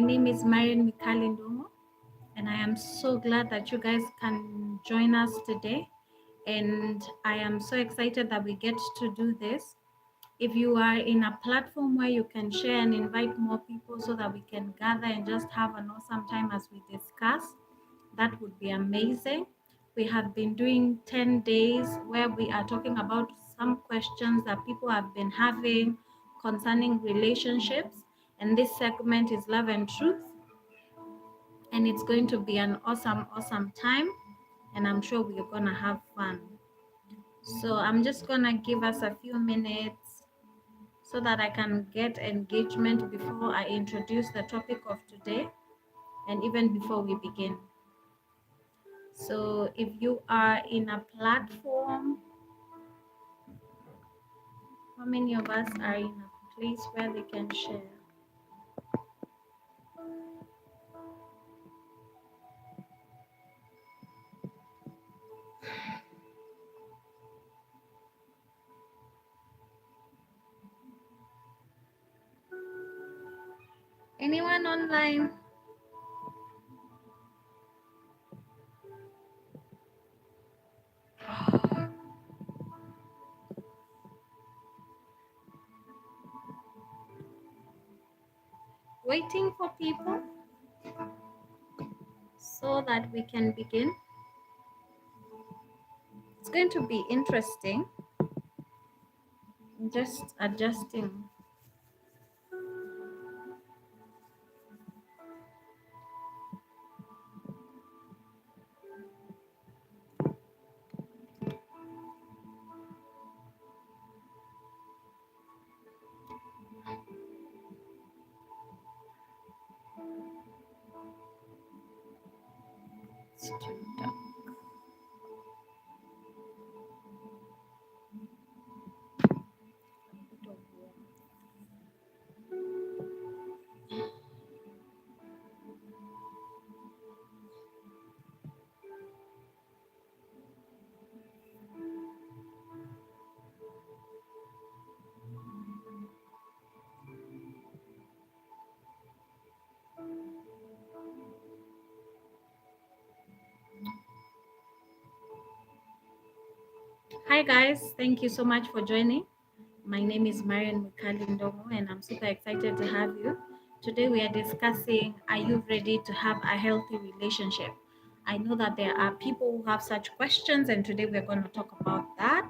name is Ndung'u, and I am so glad that you guys can join us today. And I am so excited that we get to do this. If you are in a platform where you can share and invite more people so that we can gather and just have an awesome time as we discuss, that would be amazing. We have been doing 10 days where we are talking about some questions that people have been having concerning relationships. And this segment is Love and Truth. And it's going to be an awesome time. And I'm sure we're going to have fun. So I'm just going to give us a few minutes so that I can get engagement before I introduce the topic of today and even before we begin. So if you are in a platform, how many of us are in a place where they can share? Anyone online? Waiting for people so that we can begin. It's going to be interesting. Just adjusting. It's too dark. Hi guys, thank you so much for joining. My name is Ndung'u, and I'm super excited to have you. Today we are discussing, are you ready to have a healthy relationship? I know that there are people who have such questions, and today we're going to talk about that.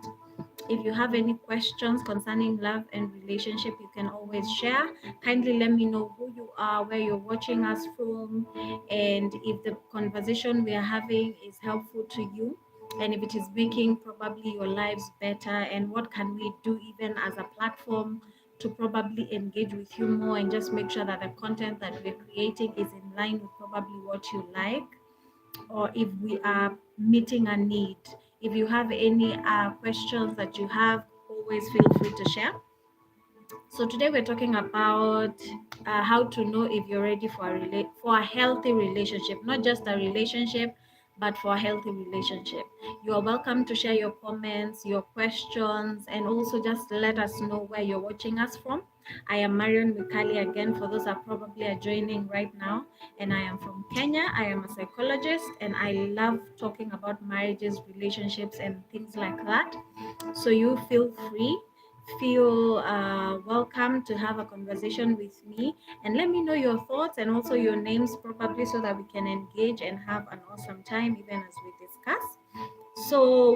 If you have any questions concerning love and relationship, you can always share. Kindly let me know who you are, where you're watching us from, and if the conversation we are having is helpful to you, and if it is making probably your lives better, and what can we do even as a platform to probably engage with you more and just make sure that the content that we're creating is in line with probably what you like, or if we are meeting a need. If you have any questions that you have, always feel free to share. So today we're talking about how to know if you're ready for for a healthy relationship, not just a relationship, but for a healthy relationship. You are welcome to share your comments, your questions, and also just let us know where you're watching us from. I am Marion Mikali again, for those that probably are joining right now, and I am from Kenya. I am a psychologist, and I love talking about marriages, relationships, and things like that. So you feel welcome to have a conversation with me, and let me know your thoughts and also your names probably, so that we can engage and have an awesome time even as we discuss. So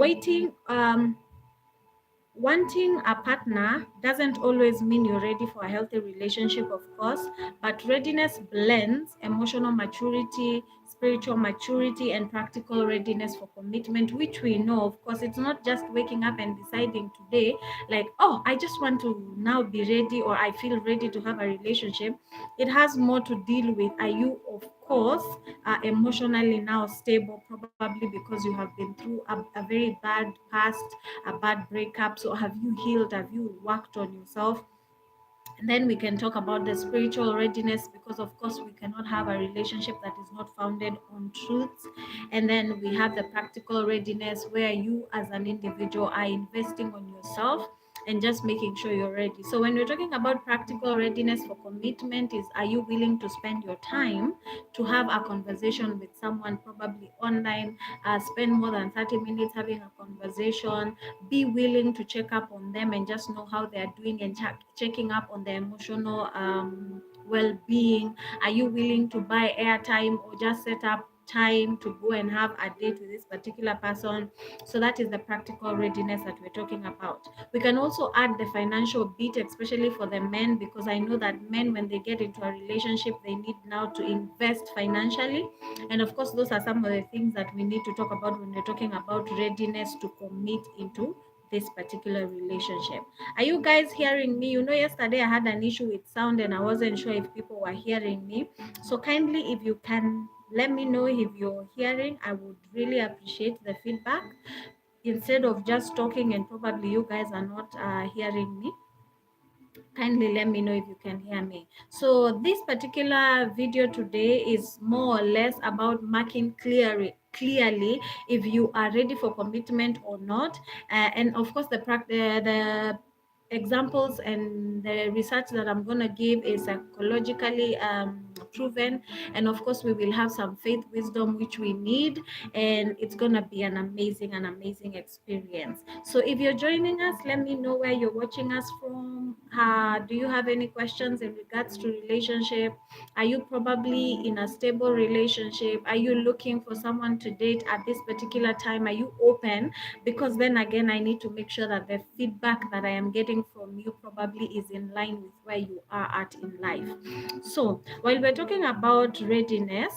wanting a partner doesn't always mean you're ready for a healthy relationship, of course, but readiness blends emotional maturity, spiritual maturity, and practical readiness for commitment, which we know, of course, it's not just waking up and deciding today, like, oh, I just want to now be ready, or I feel ready to have a relationship. It has more to deal with, are you, of course, emotionally now stable, probably because you have been through a very bad past, a bad breakup. So have you healed? Have you worked on yourself? And then we can talk about the spiritual readiness, because of course we cannot have a relationship that is not founded on truths. And then we have the practical readiness, where you as an individual are investing on yourself, and just making sure you're ready. So when we're talking about practical readiness for commitment, is are you willing to spend your time to have a conversation with someone, probably online, spend more than 30 minutes having a conversation, be willing to check up on them and just know how they're doing, and checking up on their emotional well-being. Are you willing to buy airtime or just set up time to go and have a date with this particular person? So that is the practical readiness that we're talking about. We can also add the financial bit, especially for the men, because I know that men, when they get into a relationship, they need now to invest financially. And of course, those are some of the things that we need to talk about when we're talking about readiness to commit into this particular relationship. Are you guys hearing me? You know, yesterday I had an issue with sound and I wasn't sure if people were hearing me. So kindly, if you can let me know if you're hearing, I would really appreciate the feedback, instead of just talking and probably you guys are not hearing me. Kindly let me know if you can hear me. So this particular video today is more or less about marking clearly if you are ready for commitment or not. And of course, the examples and the research that I'm going to give is psychologically proven. And of course, we will have some faith wisdom which we need, and it's going to be an amazing experience. So if you're joining us, let me know where you're watching us from. Do you have any questions in regards to relationship? Are you probably in a stable relationship? Are you looking for someone to date at this particular time? Are you open? Because then again, I need to make sure that the feedback that I am getting from you probably is in line with where you are at in life. So while we're talking about readiness,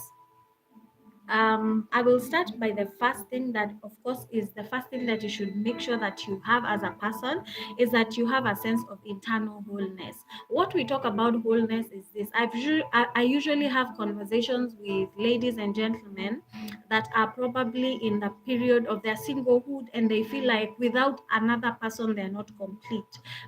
I will start by the first thing that, of course, is the first thing that you should make sure that you have as a person, is that you have a sense of internal wholeness. What we talk about wholeness is this. I usually have conversations with ladies and gentlemen that are probably in the period of their singlehood and they feel like without another person, they're not complete.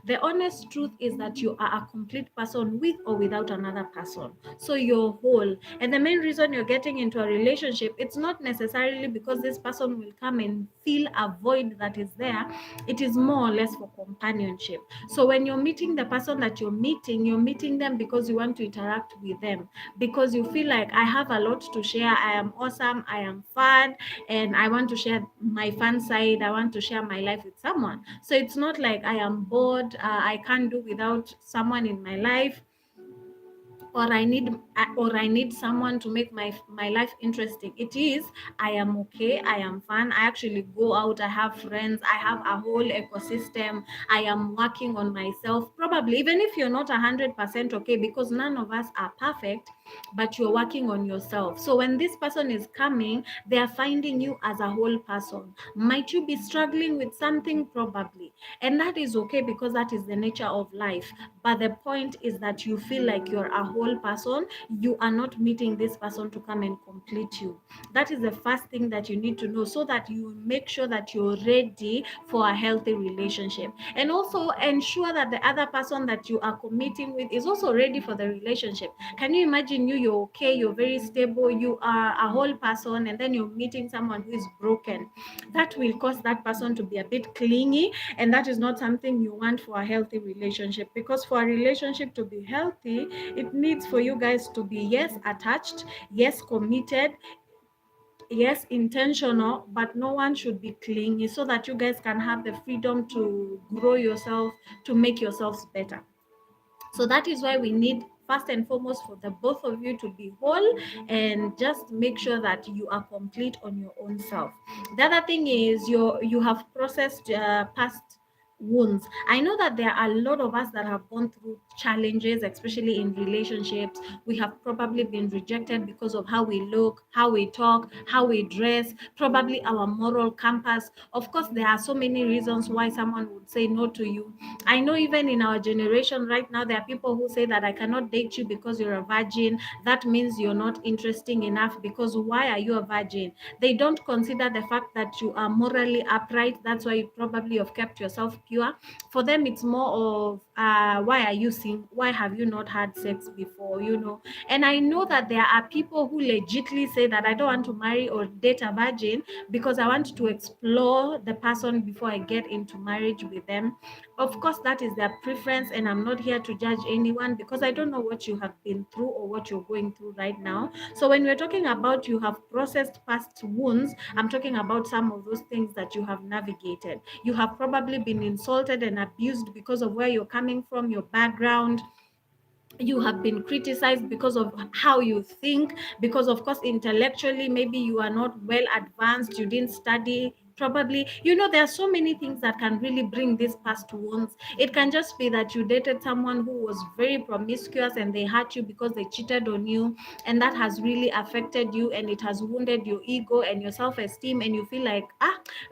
The honest truth is that you are a complete person with or without another person. So you're whole. And the main reason you're getting into a relationship, it's not necessarily because this person will come and fill a void that is there. It is more or less for companionship. So when you're meeting the person that you're meeting them because you want to interact with them, because you feel like I have a lot to share. I am awesome, I am fun, and I want to share my fun side. I want to share my life with someone. So it's not like I am bored, I can't do without someone in my life, or I need someone to make my life interesting. It is I am okay, I am fun, I actually go out, I have friends, I have a whole ecosystem, I am working on myself. Probably even if you're not 100% okay, because none of us are perfect, but you're working on yourself. So when this person is coming, they are finding you as a whole person. Might you be struggling with something? Probably. And that is okay, because that is the nature of life. But the point is that you feel like you're a whole person. You are not meeting this person to come and complete you. That is the first thing that you need to know, so that you make sure that you're ready for a healthy relationship. And also ensure that the other person that you are committing with is also ready for the relationship. Can you imagine you're okay, you're very stable, you are a whole person, and then you're meeting someone who is broken? That will cause that person to be a bit clingy, and that is not something you want for a healthy relationship. Because for a relationship to be healthy, it needs for you guys to be, yes, attached, yes, committed, yes, intentional, but no one should be clingy, so that you guys can have the freedom to grow yourself, to make yourselves better. So that is why we need, first and foremost, for the both of you to be whole, and just make sure that you are complete on your own self. The other thing is you have processed past wounds. I know that there are a lot of us that have gone through challenges, especially in relationships. We have probably been rejected because of how we look, how we talk, how we dress, probably our moral compass. Of course, there are so many reasons why someone would say no to you. I know even in our generation right now, there are people who say that I cannot date you because you're a virgin. That means you're not interesting enough, because why are you a virgin? They don't consider the fact that you are morally upright. That's why you probably have kept yourself pure. For them, it's more of why are you why have you not had sex before, and I know that there are people who legitly say that I don't want to marry or date a virgin because I want to explore the person before I get into marriage with them. Of course, that is their preference, and I'm not here to judge anyone because I don't know what you have been through or what you're going through right now. So when we're talking about you have processed past wounds, I'm talking about some of those things that you have navigated. You have probably been insulted and abused because of where you're coming from, your background. You have been criticized because of how you think, because of course intellectually maybe you are not well advanced, you didn't study probably, there are so many things that can really bring these past wounds. It can just be that you dated someone who was very promiscuous and they hurt you because they cheated on you, and that has really affected you and it has wounded your ego and your self-esteem, and you feel like,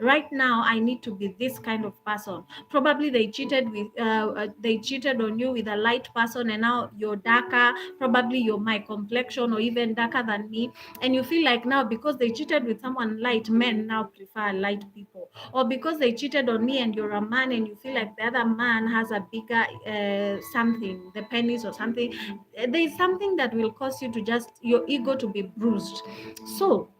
right now I need to be this kind of person. Probably they cheated on you with a light person, and now you're darker. Probably you're my complexion or even darker than me, and you feel like now because they cheated with someone light, men now prefer light people. Or because they cheated on me and you're a man and you feel like the other man has a bigger something, the penis or something, there's something that will cause you to just your ego to be bruised. So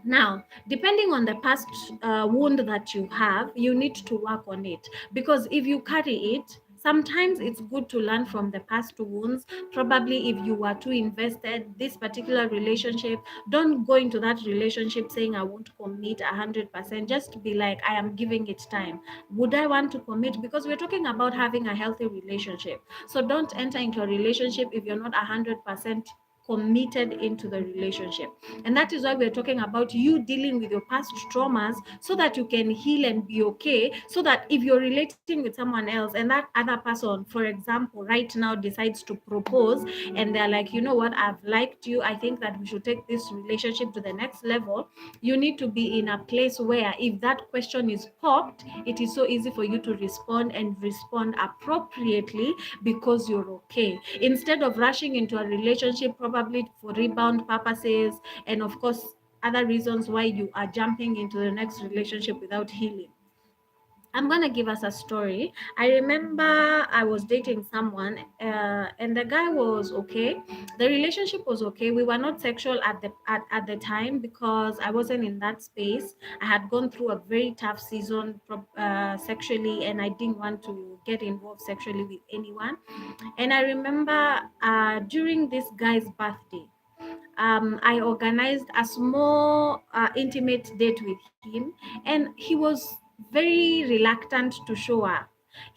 now, depending on the past wound that you have, you need to work on it, because if you carry it, sometimes it's good to learn from the past wounds. Probably if you were too invested this particular relationship, don't go into that relationship saying I won't commit 100%. Just be like, I am giving it time. Would I want to commit? Because we're talking about having a healthy relationship. So don't enter into a relationship if you're not 100% committed into the relationship. And that is why we're talking about you dealing with your past traumas so that you can heal and be okay. So that if you're relating with someone else and that other person, for example, right now decides to propose, and they're like, you know what, I've liked you, I think that we should take this relationship to the next level, you need to be in a place where if that question is popped, it is so easy for you to respond and respond appropriately because you're okay. Instead of rushing into a relationship, probably for rebound purposes, and of course, other reasons why you are jumping into the next relationship without healing. I'm gonna give us a story. I remember I was dating someone, and the guy was okay. The relationship was okay. We were not sexual at the time because I wasn't in that space. I had gone through a very tough season sexually, and I didn't want to get involved sexually with anyone. And I remember during this guy's birthday, I organized a small intimate date with him, and he was very reluctant to show up.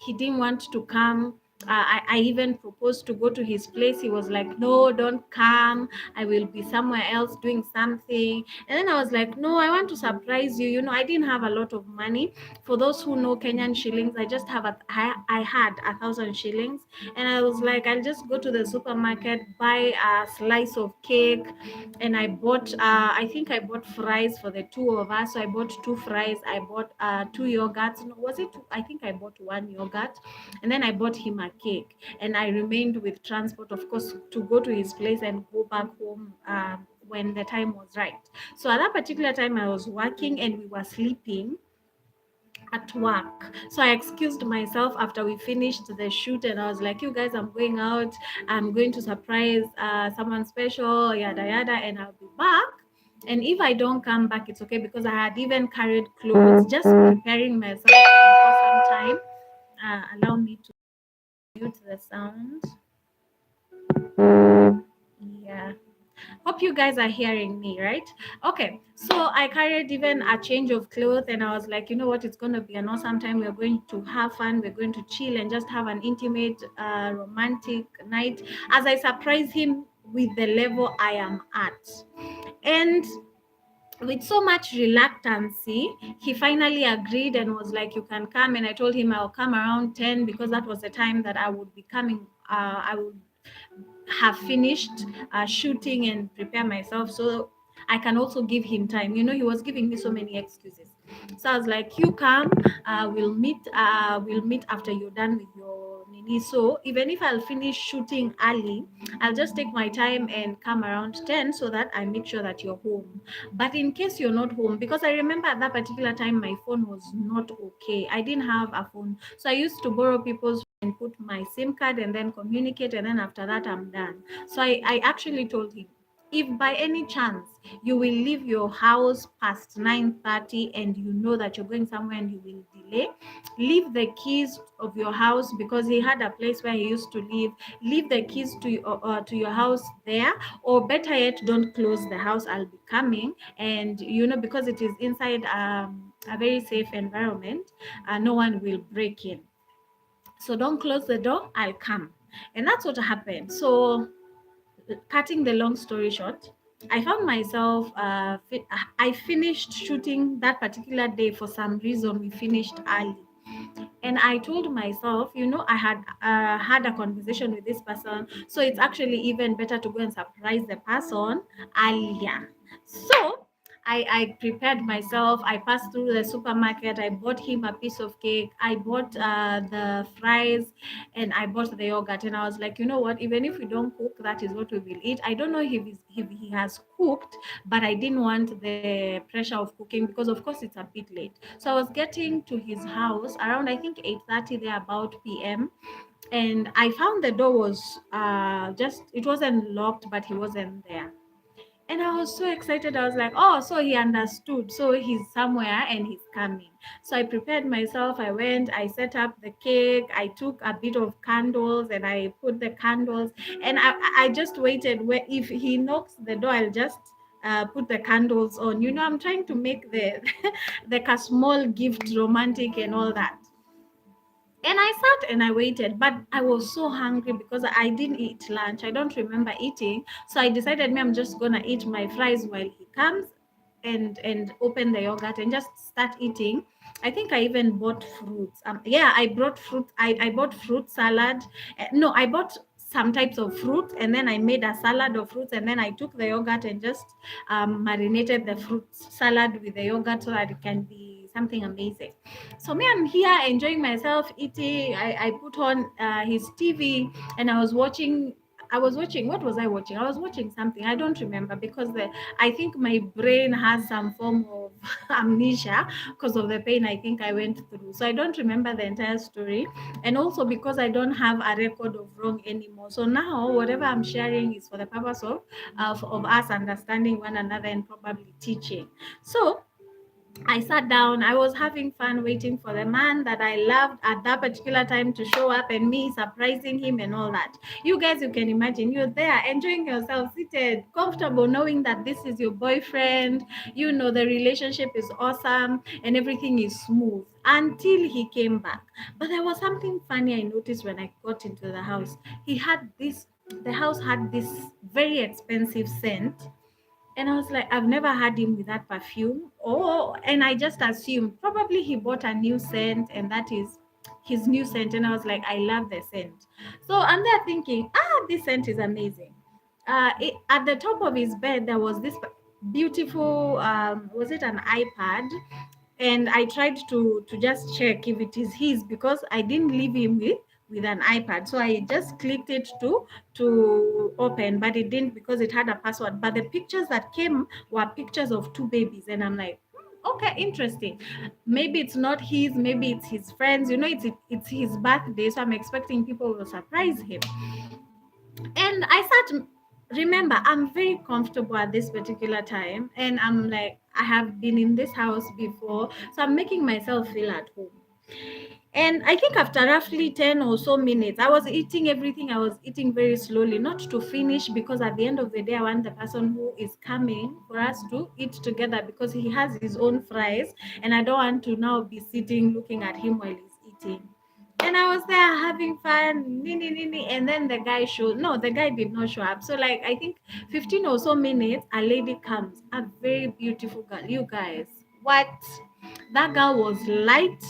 He didn't want to come. I even proposed to go to his place. He was like, no, don't come. I will be somewhere else doing something. And then I was like, no, I want to surprise you. I didn't have a lot of money. For those who know Kenyan shillings, I had 1,000 shillings. And I was like, I'll just go to the supermarket, buy a slice of cake, and I bought I think I bought fries for the two of us. So I bought two fries, I bought two yogurts. No, was it two? I think I bought one yogurt, and then I bought him a cake, and I remained with transport, of course, to go to his place and go back home when the time was right. So at that particular time I was working and we were sleeping at work. So I excused myself after we finished the shoot, and I was like, you guys, I'm going out. I'm going to surprise someone special, yada yada, and I'll be back. And if I don't come back, it's okay because I had even carried clothes, just preparing myself for an awesome time. Allow me to mute the sound. Yeah. Hope you guys are hearing me, right? Okay, so I carried even a change of clothes, and I was like, you know what, it's going to be an awesome time. We're going to have fun, we're going to chill and just have an intimate, romantic night as I surprise him with the level I am at. And with so much reluctancy, he finally agreed and was like, you can come. And I told him I'll come around 10 because that was the time that I would be coming. I would have finished shooting and prepare myself so I can also give him time. He was giving me so many excuses. So I was like, you come, we'll meet after you're done with your nini. So even if I'll finish shooting early, I'll just take my time and come around 10 so that I make sure that you're home. But in case you're not home, because I remember at that particular time my phone was not okay. I didn't have a phone. So I used to borrow people's and put my SIM card and then communicate, and then after that I'm done. So I actually told him, if by any chance you will leave your house past 9:30 and you know that you're going somewhere and you will delay, leave the keys of your house, because he had a place where he used to live. Leave the keys to your house there, or better yet, don't close the house. I'll be coming, and because it is inside a very safe environment, no one will break in. So don't close the door, I'll come. And that's what happened. So cutting the long story short, I found myself, I finished shooting that particular day. For some reason, we finished early. And I told myself, I had a conversation with this person, so it's actually even better to go and surprise the person earlier. So I prepared myself. I passed through the supermarket. I bought him a piece of cake. I bought the fries, and I bought the yogurt. And I was like, you know what? Even if we don't cook, that is what we will eat. I don't know if he has cooked, but I didn't want the pressure of cooking, because of course it's a bit late. So I was getting to his house around, I think, 8:30 there about PM. And I found the door was just, it wasn't locked, but he wasn't there. And I was so excited. I was like, oh, so he understood. So he's somewhere and he's coming. So I prepared myself. I went, I set up the cake. I took a bit of candles and I put the candles. And I just waited. Where if he knocks the door, I'll just put the candles on. I'm trying to make the like a small gift romantic and all that. And I sat and I waited, but I was so hungry because I didn't eat lunch. I don't remember eating. So I decided, I'm just gonna eat my fries while he comes, and open the yogurt and just start eating. I think I even bought fruits. Yeah, I brought fruit. I bought fruit salad. No, I bought some types of fruit, and then I made a salad of fruits, and then I took the yogurt and just marinated the fruit salad with the yogurt so that it can be something amazing. So me, I'm here enjoying myself eating. I put on his TV, and I was watching, what was I watching? I was watching something. I don't remember, because I think my brain has some form of amnesia because of the pain I think I went through. So I don't remember the entire story. And also because I don't have a record of wrong anymore. So now whatever I'm sharing is for the purpose of us understanding one another and probably teaching. So I sat down. I was having fun waiting for the man that I loved at that particular time to show up, and me surprising him and all that. You guys, you can imagine, you're there enjoying yourself, seated, comfortable, knowing that this is your boyfriend. The relationship is awesome and everything is smooth until he came back. But there was something funny I noticed when I got into the house. The house had this very expensive scent, and I was like, I've never had him with that perfume. Oh, and I just assumed probably he bought a new scent and that is his new scent. And I was like, I love the scent. So I'm there thinking, this scent is amazing. At the top of his bed, there was this beautiful, was it an iPad? And I tried to just check if it is his, because I didn't leave him with an iPad. So I just clicked it to open, but it didn't, because it had a password. But the pictures that came were pictures of two babies, and I'm like, okay, interesting. Maybe it's not his, maybe it's his friends. It's his birthday, so I'm expecting people will surprise him. And I sat, remember, I'm very comfortable at this particular time, and I'm like, I have been in this house before, so I'm making myself feel at home. And I think after roughly 10 or so minutes, I was eating everything. I was eating very slowly, not to finish, because at the end of the day, I want the person who is coming for us to eat together, because he has his own fries, and I don't want to now be sitting looking at him while he's eating. And I was there having fun, nini nini, and then the guy did not show up. So like I think 15 or so minutes, a lady comes, a very beautiful girl. You guys, what? That girl was light.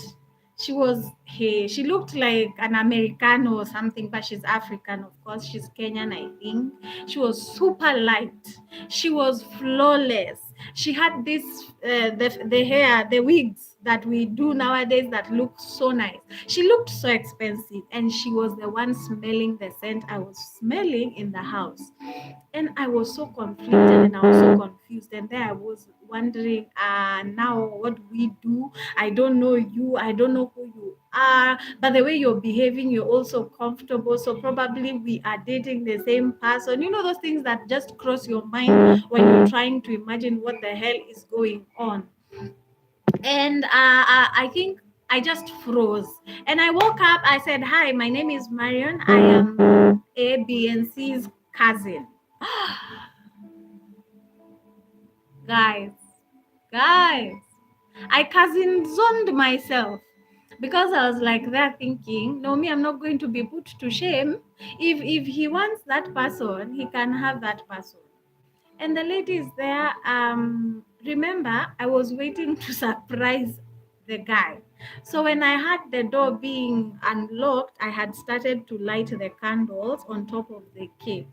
She looked like an Americano or something, but she's African, of course. She's Kenyan, I think. She was super light. She was flawless. She had this the hair, the wigs that we do nowadays that look so nice. She looked so expensive, and she was the one smelling the scent I was smelling in the house. And I was so conflicted and I was so confused. And there I was wondering, now what do we do? I don't know you, I don't know who you are, but the way you're behaving, you're also comfortable. So probably we are dating the same person. You know, those things that just cross your mind when you're trying to imagine what the hell is going on. And I think I just froze. And I woke up, I said, "Hi, my name is Marion. I am A, B, and C's cousin." Guys, guys, I cousin zoned myself because I was like there thinking, no, me, I'm not going to be put to shame. If he wants that person, he can have that person. And the lady is there. Remember, I was waiting to surprise the guy. So when I had the door being unlocked, I had started to light the candles on top of the cake.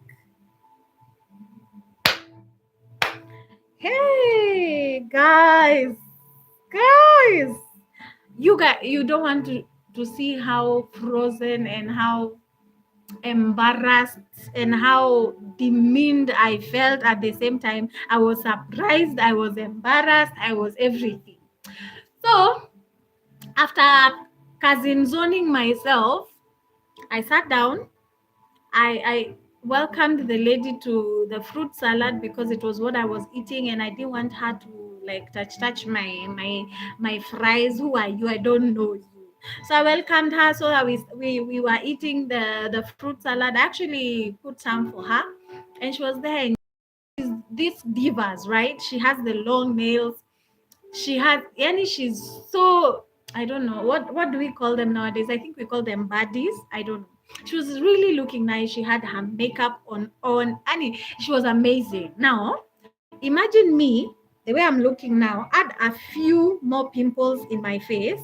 Hey, guys, you don't want to see how frozen and how embarrassed and how demeaned I felt at the same time. I was surprised, I was embarrassed, I was everything. So after cousin zoning myself, I sat down. I welcomed the lady to the fruit salad because it was what I was eating, and I didn't want her to like touch my fries. Who are you? I don't know you. So I welcomed her so that we were eating the fruit salad. I actually put some for her, and she was there. And these divas, right? She has the long nails. She has, yani she's so, I don't know what do we call them nowadays. I think we call them baddies. I don't know. She was really looking nice. She had her makeup on. Annie, she was amazing. Now imagine me the way I'm looking now. Add a few more pimples in my face,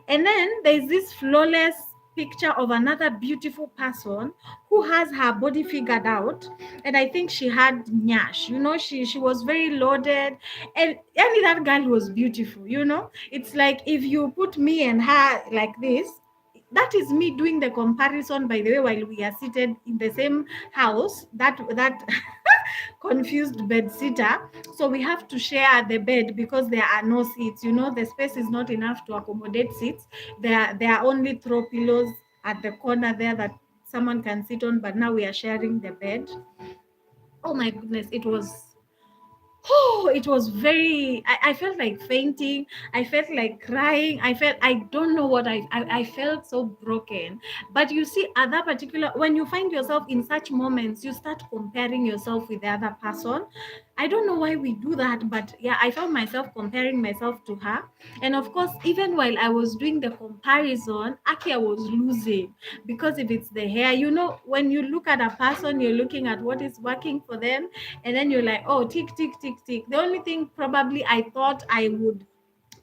and then there's this flawless picture of another beautiful person who has her body figured out. And I think she had nyash, you know, she was very loaded. And that girl was beautiful, you know. It's like if you put me and her like this, that is me doing the comparison, by the way, while we are seated in the same house, that confused bed sitter. So we have to share the bed because there are no seats, you know, the space is not enough to accommodate seats. There are only throw pillows at the corner there that someone can sit on, but now we are sharing the bed. Oh my goodness, it was, oh, it was very, I felt like fainting. I felt like crying. I don't know what I felt so broken. But you see, at that particular, when you find yourself in such moments, you start comparing yourself with the other person. I don't know why we do that, but yeah, I found myself comparing myself to her. And of course, even while I was doing the comparison, Akia was losing because if it's the hair, you know, when you look at a person, you're looking at what is working for them, and then you're like, oh, tick, tick, tick, tick. The only thing probably I thought I would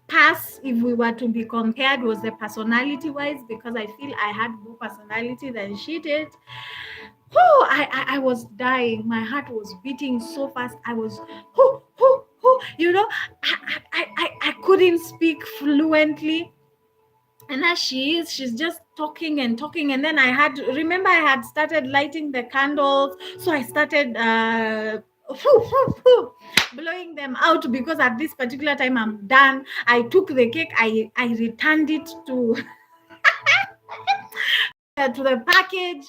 pass if we were to be compared was the personality wise, because I feel I had more personality than she did. Oh, I was dying. My heart was beating so fast. I was, you know, I couldn't speak fluently. And as she is, she's just talking and talking. And then I had, remember, I had started lighting the candles. So I started blowing them out because at this particular time I'm done. I took the cake, I returned it to the package,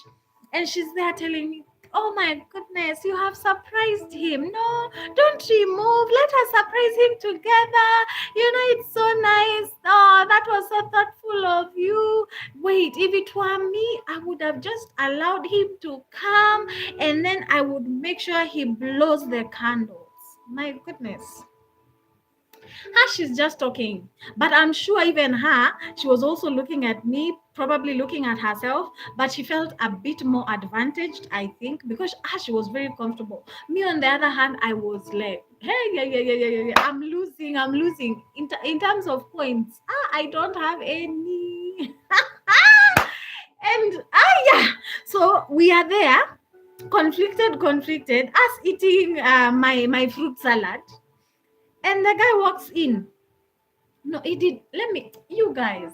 and she's there telling me, oh my goodness, you have surprised him. No, don't remove, let us surprise him together. You know, it's so nice. Oh, that was so thoughtful of you. Wait, if it were me, I would have just allowed him to come, and then I would make sure he blows the candles. My goodness. Her, she's just talking. But I'm sure even her, she was also looking at me, probably looking at herself, but she felt a bit more advantaged, I think, because she was very comfortable. Me, on the other hand, I was like, hey, yeah. I'm losing. In terms of points, I don't have any. And yeah, so we are there, conflicted, us eating my fruit salad. And the guy walks in. No, he did. Let me, you guys,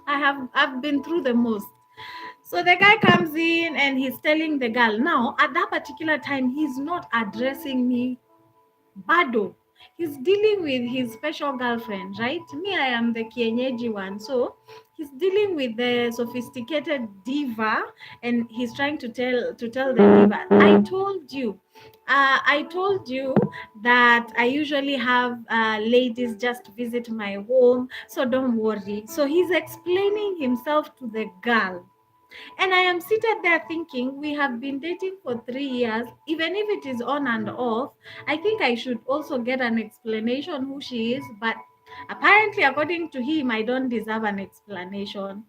I've been through the most. So the guy comes in and he's telling the girl. Now, at that particular time, he's not addressing me bado. He's dealing with his special girlfriend, right? Me, I am the kienyeji one. So he's dealing with the sophisticated diva, and he's trying to tell the diva. I told you that I usually have ladies just visit my home, so don't worry. So he's explaining himself to the girl. And I am seated there thinking, we have been dating for 3 years, even if it is on and off. I think I should also get an explanation who she is, but apparently, according to him, I don't deserve an explanation.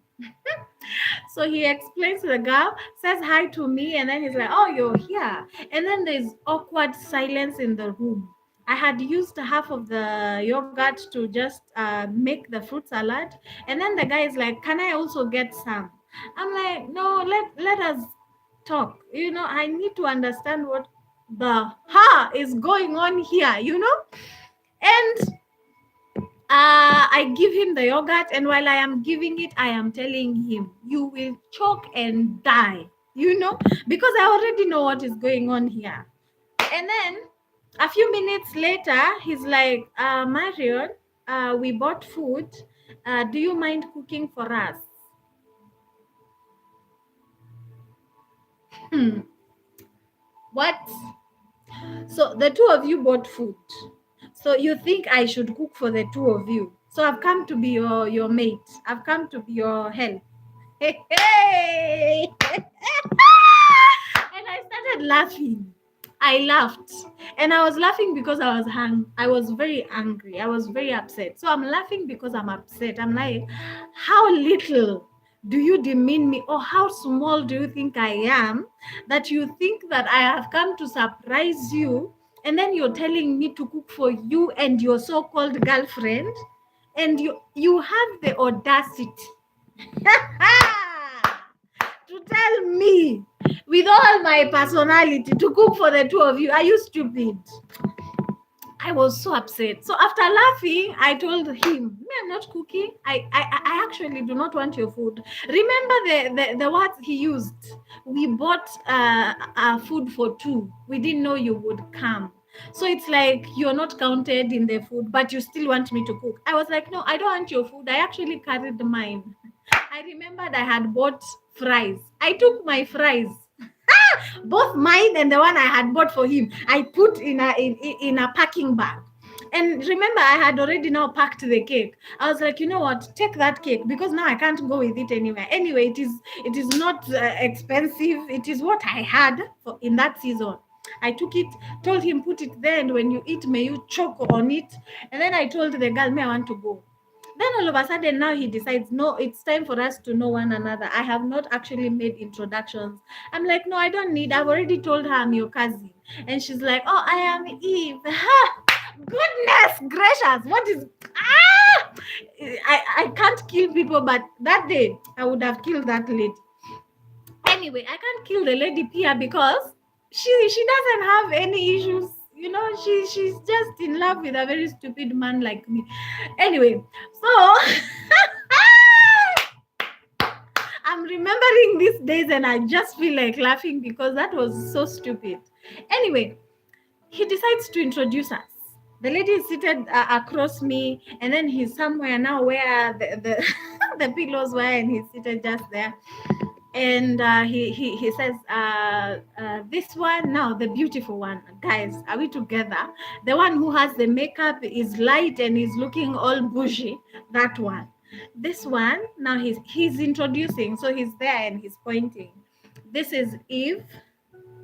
So he explains to the girl, says hi to me, and then he's like, "Oh, you're here." And then there's awkward silence in the room. I had used half of the yogurt to just make the fruit salad, and then the guy is like, "Can I also get some?" I'm like, "No, let us talk. I need to understand what the is going on here. And I give him the yogurt, and while I am giving it, I am telling him, "You will choke and die," because I already know what is going on here. And then a few minutes later, he's like, Marion, we bought food. Do you mind cooking for us? Hmm. What? So the two of you bought food. So you think I should cook for the two of you? So I've come to be your mate. I've come to be your help. Hey, hey. And I started laughing. I laughed. And I was laughing because I was very angry. I was very upset. So I'm laughing because I'm upset. I'm like, how little do you demean me, or how small do you think I am, that you think that I have come to surprise you, and then you're telling me to cook for you and your so-called girlfriend, and you have the audacity to tell me, with all my personality, to cook for the two of you. Are you stupid? I was so upset. So after laughing, I told him, "Me, I'm not cooking. I actually do not want your food." Remember the words he used. We bought food for two. We didn't know you would come. So it's like you're not counted in the food, but you still want me to cook. I was like, "No, I don't want your food. I actually carried mine." I remembered I had bought fries. I took my fries, both mine and the one I had bought for him. I put in a packing bag. And remember, I had already now packed the cake. I was like, you know what? Take that cake, because now I can't go with it anywhere. Anyway, it is not expensive. It is what I had in that season. I took it, told him, "Put it there, and when you eat, may you choke on it." And then I told the girl, "May I want to go." Then all of a sudden now he decides, no, it's time for us to know one another. I have not actually made introductions. I'm like, "No, I don't need. I've already told her I'm your cousin." And she's like, "Oh, I am Eve." Goodness gracious, what is I can't kill people, but that day I would have killed that lady. Anyway, I can't kill the lady Pia because she doesn't have any issues. She's just in love with a very stupid man like me. Anyway, so I'm remembering these days and I just feel like laughing because that was so stupid. Anyway, he decides to introduce us. The lady is seated across me, and then he's somewhere now where the the pillows were, and he's seated just there. And he says, "This one now, the beautiful one, guys, are we together? The one who has the makeup, is light and is looking all bougie. That one. This one now, he's introducing, so he's there and he's pointing. This is Eve.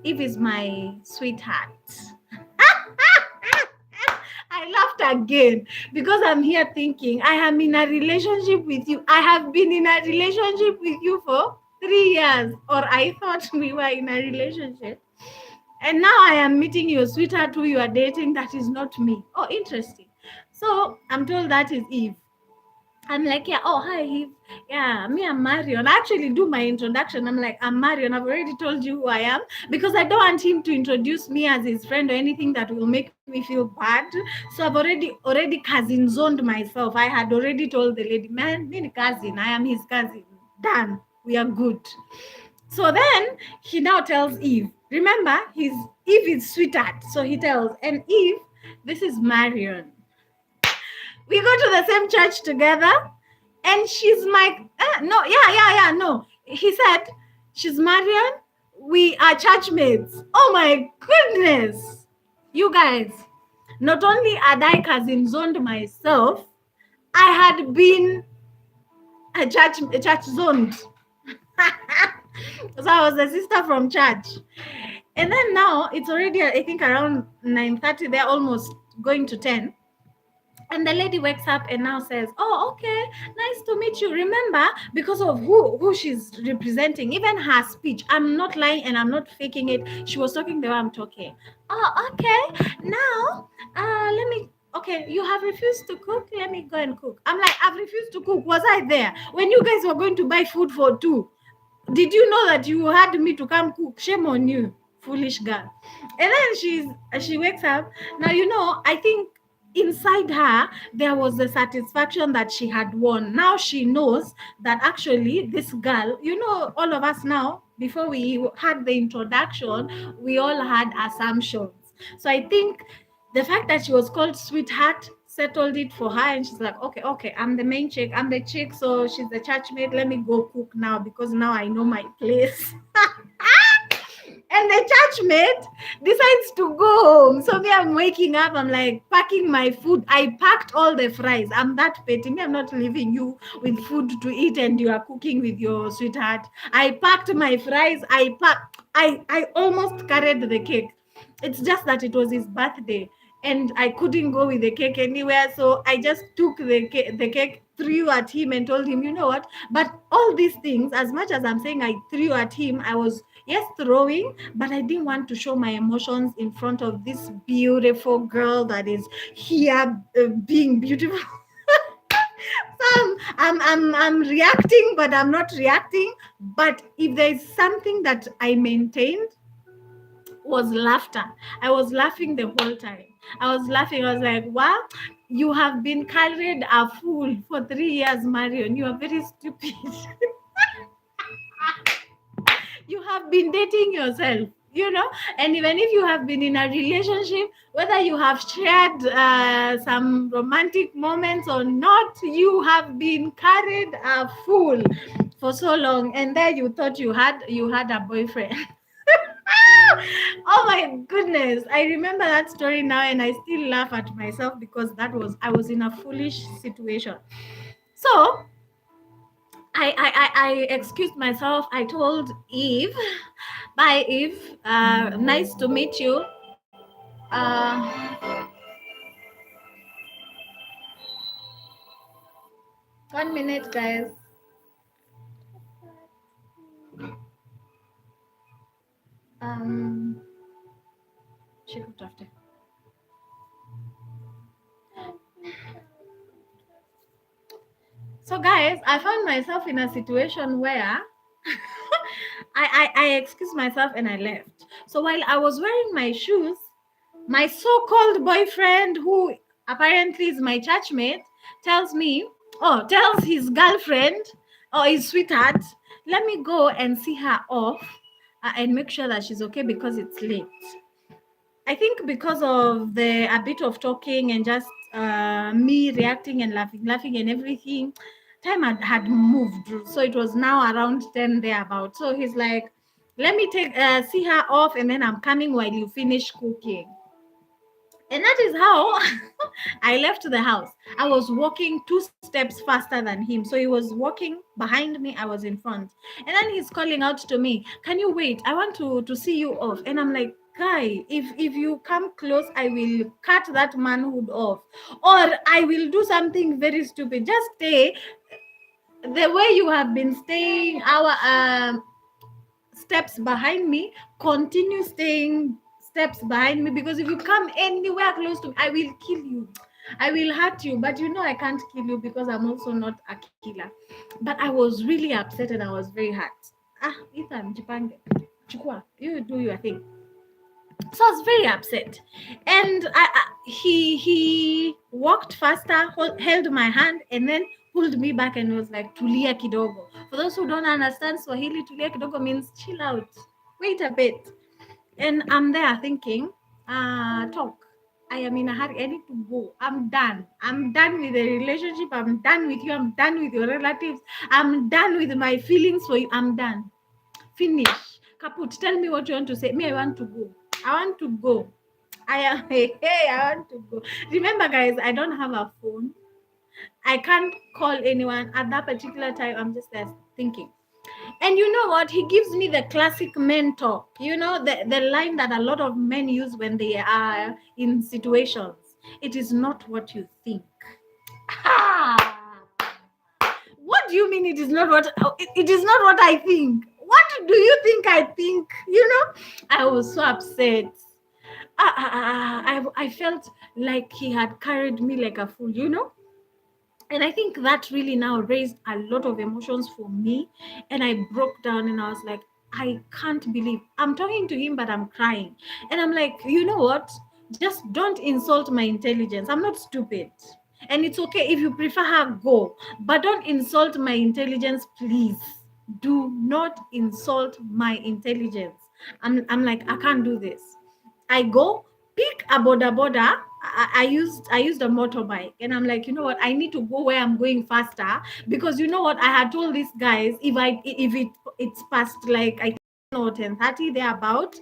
Eve is my sweetheart." I laughed again because I'm here thinking, I am in a relationship with you. I have been in a relationship with you for 3 years, or I thought we were in a relationship. And now I am meeting your sweetheart who you are dating. That is not me. Oh, interesting. So I'm told that is Eve. I'm like, yeah, oh, hi, Eve. Yeah, me, I'm Marion. I actually do my introduction. I'm like, I'm Marion. I've already told you who I am because I don't want him to introduce me as his friend or anything that will make me feel bad. So I've already cousin zoned myself. I had already told the lady, man, me cousin. I am his cousin. Done. We are good. So then he now tells Eve. Remember, his Eve is sweetheart. So he tells, and Eve, this is Marion. We go to the same church together, and she's my no, no. He said she's Marian. We are church mates. Oh my goodness, you guys! Not only had I cousin zoned myself, I had been a church zoned. So I was a sister from church. And then now it's already, I think, around 9:30. They're almost going to 10. And the lady wakes up and now says, oh, okay, nice to meet you. Remember, because of who she's representing, even her speech, I'm not lying and I'm not faking it. She was talking the way I'm talking. Oh, okay. Now, let me, okay, you have refused to cook. Let me go and cook. I'm like, I've refused to cook. Was I there when you guys were going to buy food for two? Did you know that you had me to come cook? Shame on you, foolish girl. And then she wakes up. Now, I think inside her there was the satisfaction that she had won. Now she knows that actually this girl, all of us now, before we had the introduction, we all had assumptions. So I think the fact that she was called sweetheart settled it for her, and she's like, okay, I'm the main chick, I'm the chick, so she's the church mate. Let me go cook now because now I know my place. And the church mate decides to go home. So me, I'm waking up, I'm like packing my food. I packed all the fries. I'm that petty. Me, I'm not leaving you with food to eat and you are cooking with your sweetheart. I packed my fries. I almost carried the cake. It's just that it was his birthday and I couldn't go with the cake anywhere. So I just took the cake, threw at him, and told him, you know what? But all these things, as much as I'm saying I threw at him, I was, yes, throwing, but I didn't want to show my emotions in front of this beautiful girl that is here being beautiful. So I'm reacting, but I'm not reacting. But if there's something that I maintained, was laughter. I was laughing the whole time. I was laughing. I was like, wow, you have been carried a fool for 3 years, Marion. You are very stupid. You have been dating yourself, and even if you have been in a relationship, whether you have shared some romantic moments or not, you have been carried a fool for so long, and then you thought you had a boyfriend. Oh my goodness, I remember that story now and I still laugh at myself because I was in a foolish situation. So I excused myself. I told Eve, bye, Eve. Nice to meet you. Uh, 1 minute, guys. Um, after. So, guys, I found myself in a situation where I excused myself and I left. So while I was wearing my shoes, my so-called boyfriend, who apparently is my churchmate, tells his girlfriend or his sweetheart, let me go and see her off and make sure that she's okay because it's late. I think because of a bit of talking and just me reacting and laughing and everything, time had moved. So it was now around 10 thereabout. So he's like, let me see her off and then I'm coming while you finish cooking. And that is how I left the house. I was walking 2 steps faster than him. So he was walking behind me, I was in front. And then he's calling out to me, can you wait? I want to see you off. And I'm like, guy, if you come close, I will cut that manhood off. Or I will do something very stupid. Just stay the way you have been staying our steps behind me, continue staying steps behind me, because if you come anywhere close to me, I will kill you. I will hurt you, but I can't kill you because I'm also not a killer. But I was really upset and I was very hurt. Ah, Ethan, Jipange, chukua, you do your thing. So I was very upset, and he walked faster, held my hand, and then pulled me back and was like, "Tulia kidogo." For those who don't understand Swahili, "tulia kidogo" means chill out, wait a bit. And I'm there thinking, talk. I am in a hurry. I need to go. I'm done. I'm done with the relationship. I'm done with you. I'm done with your relatives. I'm done with my feelings for you. I'm done. Finish. Kaput, tell me what you want to say. Me, I want to go. I want to go. I am, hey, I want to go. Remember, guys, I don't have a phone. I can't call anyone at that particular time. I'm just there thinking. And you know what? He gives me the classic mentor. The line that a lot of men use when they are in situations. It is not what you think. Ah! What do you mean it is not what it is not what I think? What do you think I think? I was so upset. I felt like he had carried me like a fool. And I think that really now raised a lot of emotions for me. And I broke down and I was like, I can't believe I'm talking to him, but I'm crying. And I'm like, you know what? Just don't insult my intelligence. I'm not stupid. And it's okay if you prefer her, go. But don't insult my intelligence, please. Do not insult my intelligence. I'm like, I can't do this. I go pick a boda. I used a motorbike, and I'm like, you know what? I need to go where I'm going faster, because you know what? I had told these guys, if it's past like I know 10:30 thereabout,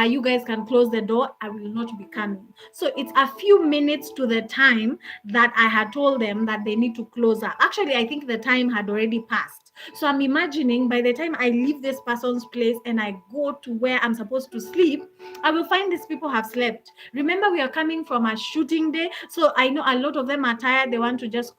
you guys can close the door. I will not be coming. So it's a few minutes to the time that I had told them that they need to close up. Actually, I think the time had already passed. So I'm imagining by the time I leave this person's place and I go to where I'm supposed to sleep, I will find these people have slept. Remember, we are coming from a shooting day. So I know a lot of them are tired. They want to just,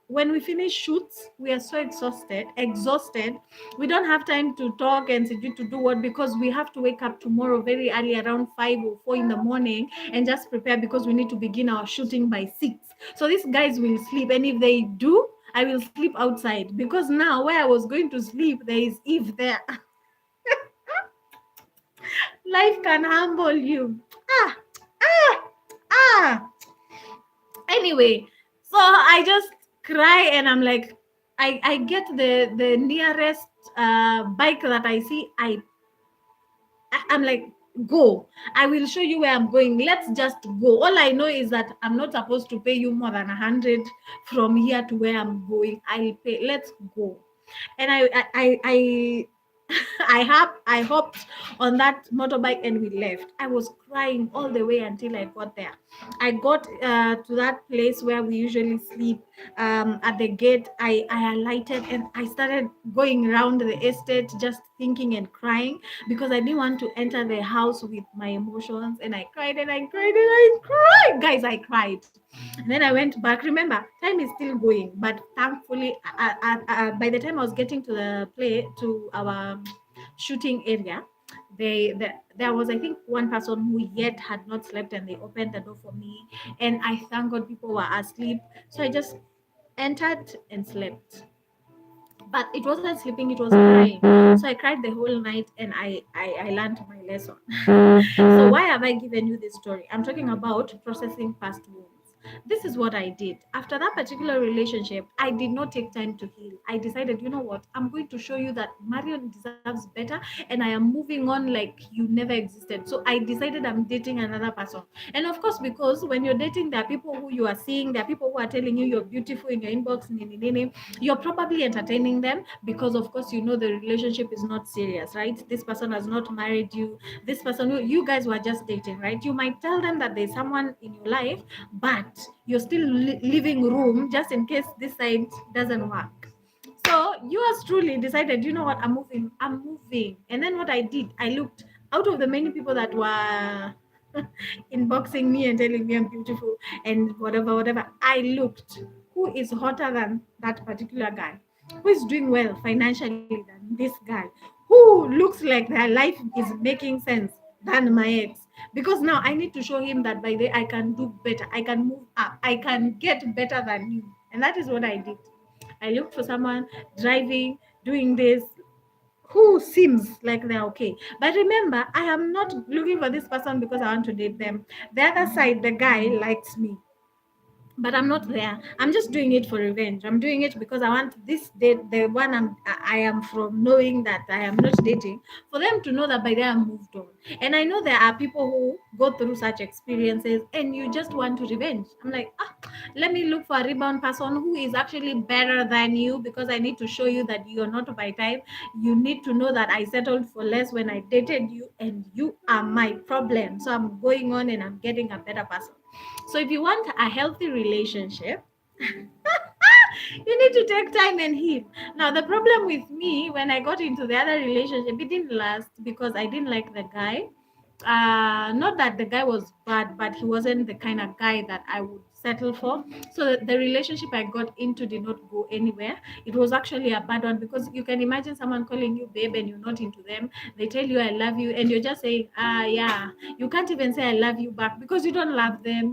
when we finish shoots, we are so exhausted. We don't have time to talk and to do what, because we have to wake up tomorrow very early, around 5 or 4 in the morning, and just prepare because we need to begin our shooting by 6. So these guys will sleep, and if they do, I will sleep outside, because now where I was going to sleep, there is Eve there. Life can humble you. Ah, ah, ah. Anyway, so I just cry and I'm like, I get the nearest bike that I see. I'm like, go. I will show you where I'm going. Let's just go. All I know is that I'm not supposed to pay you more than 100 from here to where I'm going. I'll pay. Let's go. And I I hopped on that motorbike and we left. I was crying all the way until I got there. I got to that place where we usually sleep. At the gate, I alighted and I started going around the estate, just thinking and crying, because I didn't want to enter the house with my emotions. And I cried and I cried and I cried. Guys, I cried. And then I went back. Remember, time is still going, but thankfully, by the time I was getting to the play to our shooting area, there was, I think, one person who yet had not slept, and they opened the door for me. And I thank God people were asleep, so I just entered and slept. But it wasn't sleeping, it was crying. So I cried the whole night, and I learned my lesson. So why have I given you this story? I'm talking about processing past wounds. This is what I did. After that particular relationship, I did not take time to heal. I decided, you know what? I'm going to show you that Marion deserves better, and I am moving on like you never existed. So I decided I'm dating another person. And of course, because when you're dating, there are people who you are seeing, there are people who are telling you you're beautiful in your inbox, you're probably entertaining them, because of course the relationship is not serious, right? This person has not married you. This person, you guys were just dating, right? You might tell them that there's someone in your life, but you're still leaving room just in case this side doesn't work. So yours truly decided, you know what, I'm moving. And then what I did, I looked out of the many people that were inboxing me and telling me I'm beautiful and whatever. I looked who is hotter than that particular guy, who is doing well financially than this guy, who looks like their life is making sense than my ex. because now I need to show him that by the way I can do better, I can move up, I can get better than you. And that is what I did. I looked for someone driving, doing this, who seems like they're okay. But remember, I am not looking for this person because I want to date them. The other side, the guy likes me, but I'm not there. I'm just doing it for revenge. I'm doing it because I want this date, the one I am from, knowing that I am not dating, for them to know that by then I'm moved on. And I know there are people who go through such experiences and you just want to revenge. I'm like, let me look for a rebound person who is actually better than you, because I need to show you that you're not my type. You need to know that I settled for less when I dated you, and you are my problem. So I'm going on and I'm getting a better person. So if you want a healthy relationship, you need to take time and heal. Now, the problem with me when I got into the other relationship, it didn't last because I didn't like the guy. Not that the guy was bad, but he wasn't the kind of guy that I would settle for. So the relationship I got into did not go anywhere. It was actually a bad one, because you can imagine someone calling you babe and you're not into them. They tell you I love you and you're just saying, yeah. You can't even say I love you back because you don't love them.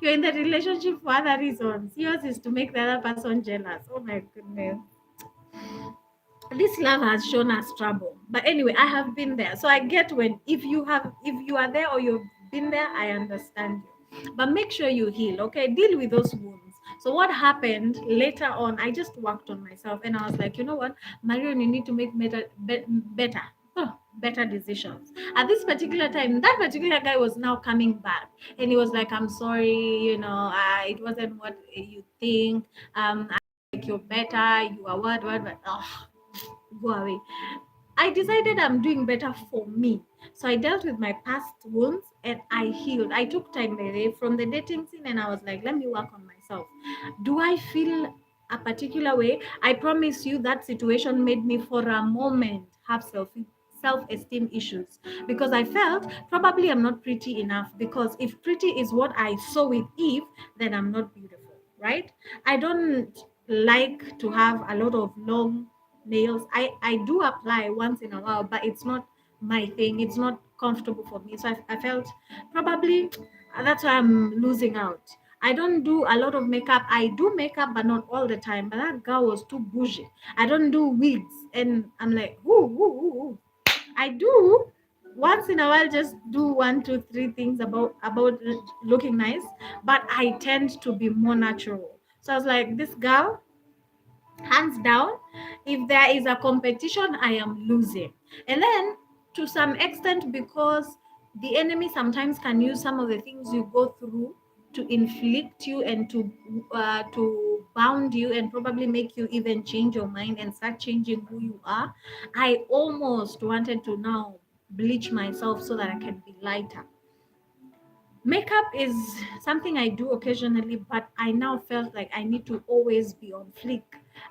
You're in the relationship for other reasons. Yours is to make the other person jealous. Oh my goodness. This love has shown us trouble. But anyway, I have been there. So I get, when if you are there or you've been there, I understand you. But make sure you heal, okay? Deal with those wounds. So what happened later on, I just worked on myself and I was like, you know what, Marion, you need to make better. Better decisions. At this particular time, that particular guy was now coming back, and he was like, I'm sorry, it wasn't what you think. I think you're better, you are what, go away. I decided I'm doing better for me. So I dealt with my past wounds and I healed. I took time away from the dating scene and I was like, let me work on myself. Do I feel a particular way? I promise you that situation made me for a moment have self-esteem issues, because I felt probably I'm not pretty enough, because if pretty is what I saw with Eve, then I'm not beautiful, right? I don't like to have a lot of long nails. I do apply once in a while, but it's not my thing. It's not comfortable for me. So I felt probably that's why I'm losing out. I don't do a lot of makeup. I do makeup, but not all the time. But that girl was too bougie. I don't do wigs, and I'm like, ooh. I do once in a while, just do one, two, three things about looking nice, but I tend to be more natural. So I was like, this girl, hands down, if there is a competition, I am losing. And then to some extent, because the enemy sometimes can use some of the things you go through to inflict you and to bound you and probably make you even change your mind and start changing who you are. I almost wanted to now bleach myself so that I can be lighter. Makeup is something I do occasionally, but I now felt like I need to always be on fleek.